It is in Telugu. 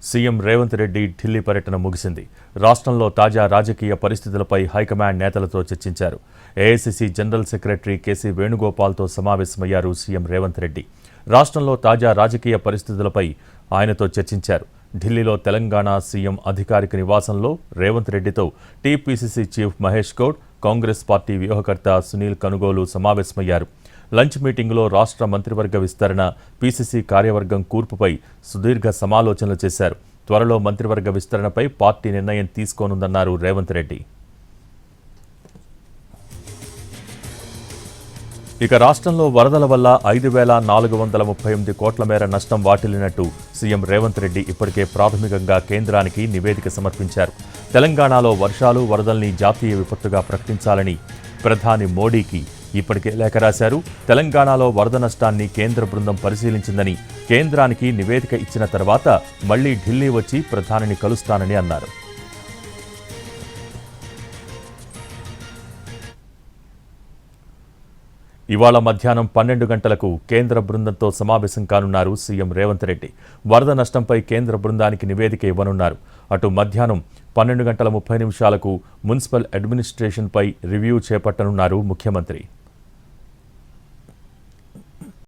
సీఎం రేవంత్ రెడ్డి ఢిల్లీ పర్యటన ముగిసింది. రాష్ట్రంలో తాజా రాజకీయ పరిస్థితులపై హైకమాండ్ నేతలతో చర్చించారు. ఏఐసీసీ జనరల్ సెక్రటరీ కేసీ వేణుగోపాల్తో సమావేశమయ్యారు సీఎం రేవంత్ రెడ్డి. రాష్ట్రంలో తాజా రాజకీయ పరిస్థితులపై ఆయనతో చర్చించారు. ఢిల్లీలో తెలంగాణ సీఎం అధికారిక నివాసంలో రేవంత్ రెడ్డితో TPCC chief Mahesh Goud, Congress party వ్యూహకర్త సునీల్ కనుగోలు సమావేశమయ్యారు. లంచ్ మీటింగులో రాష్ట్ర మంత్రివర్గ విస్తరణ, పీసీసీ కార్యవర్గం కూర్పుపై సుదీర్ఘ సమాలోచనలు చేశారు. త్వరలో మంత్రివర్గ విస్తరణపై పార్టీ నిర్ణయం తీసుకోనుందన్నారు రేవంత్ రెడ్డి. ఇక రాష్ట్రంలో వరదల వల్ల 5,438 కోట్ల మేర నష్టం వాటిల్లినట్టు సీఎం రేవంత్ రెడ్డి ఇప్పటికే ప్రాథమికంగా కేంద్రానికి నివేదిక సమర్పించారు. తెలంగాణలో వర్షాలు, వరదల్ని జాతీయ విపత్తుగా ప్రకటించాలని ప్రధాని మోడీకి ఇప్పటికే లేఖ రాశారు. తెలంగాణలో వరద నష్టాన్ని కేంద్ర బృందం పరిశీలించిందని, కేంద్రానికి నివేదిక ఇచ్చిన తర్వాత మళ్లీ ఢిల్లీ వచ్చి ప్రధానిని కలుస్తానని అన్నారు. ఇవాళ మధ్యాహ్నం 12 గంటలకు కేంద్ర బృందంతో సమావేశం కానున్నారు సీఎం రేవంత్ రెడ్డి. వరద నష్టంపై కేంద్ర బృందానికి నివేదిక ఇవ్వనున్నారు. అటు మధ్యాహ్నం 12:30 మున్సిపల్ అడ్మినిస్ట్రేషన్పై రివ్యూ చేపట్టనున్నారు ముఖ్యమంత్రి.